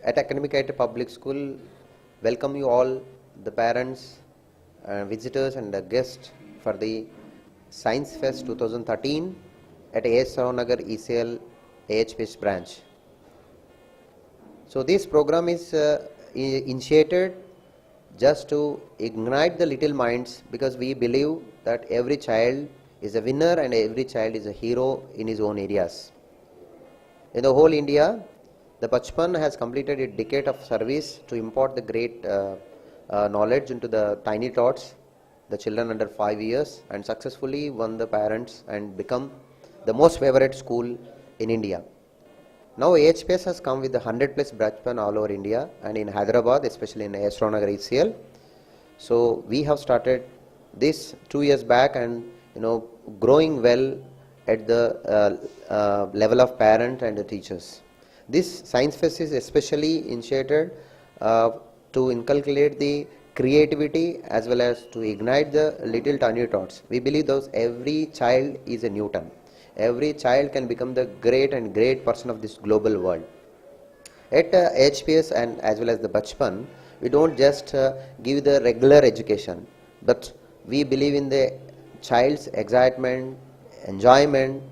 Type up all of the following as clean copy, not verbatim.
at Academic Public School, welcome you all, the parents, visitors and the guests for the Science Fest 2013 at AS Nagar ECL AHPS branch. So this program is initiated just to ignite the little minds, because we believe that every child is a winner and every child is a hero in his own areas. In the whole India, the Bachpan has completed a decade of service to impart the great knowledge into the tiny tots, the children under 5 years, and successfully won the parents and become the most favorite school in India. Now AHPS has come with the 100 plus Bachpan all over India and in Hyderabad, especially in AS Nagar ECL. So we have started this 2 years back and growing well at the level of parent and the teachers. This Science Fest is especially initiated to inculcate the creativity as well as to ignite the little tiny thoughts. We believe that every child is a Newton. Every child can become the great person of this global world. At HPS and as well as the Bachpan, we don't just give the regular education, but we believe in the child's excitement, enjoyment,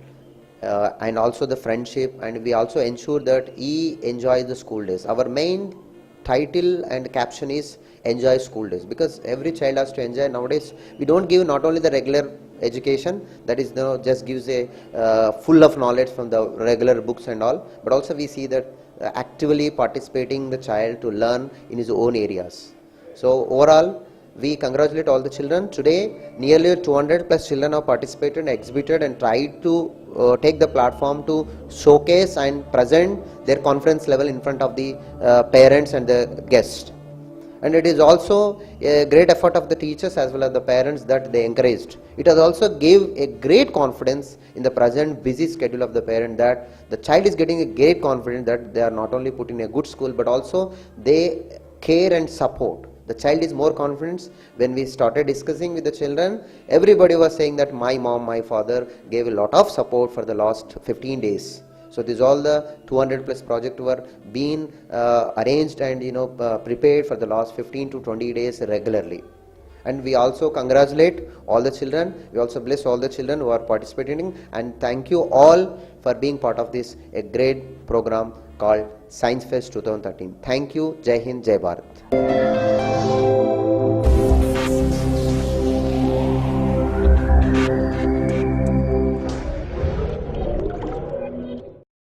and also the friendship, and we also ensure that he enjoys the school days. Our main title and caption is enjoy school days, because every child has to enjoy. Nowadays we don't give not only the regular education, that is just gives a full of knowledge from the regular books and all, but also we see that actively participating the child to learn in his own areas. So overall, we congratulate all the children. Today nearly 200 plus children have participated and exhibited and tried to take the platform to showcase and present their confidence level in front of the parents and the guests. And it is also a great effort of the teachers as well as the parents that they encouraged. It has also gave a great confidence in the present busy schedule of the parent, that the child is getting a great confidence that they are not only put in a good school, but also they care and support. The child is more confident. When we started discussing with the children, everybody was saying that my mom, my father gave a lot of support for the last 15 days. So this all the 200 plus project were being arranged and prepared for the last 15 to 20 days regularly. And we also congratulate all the children. We also bless all the children who are participating, and thank you all for being part of this a great program called Science Fest 2013. Thank you. Jai Hind, Jai Bharat.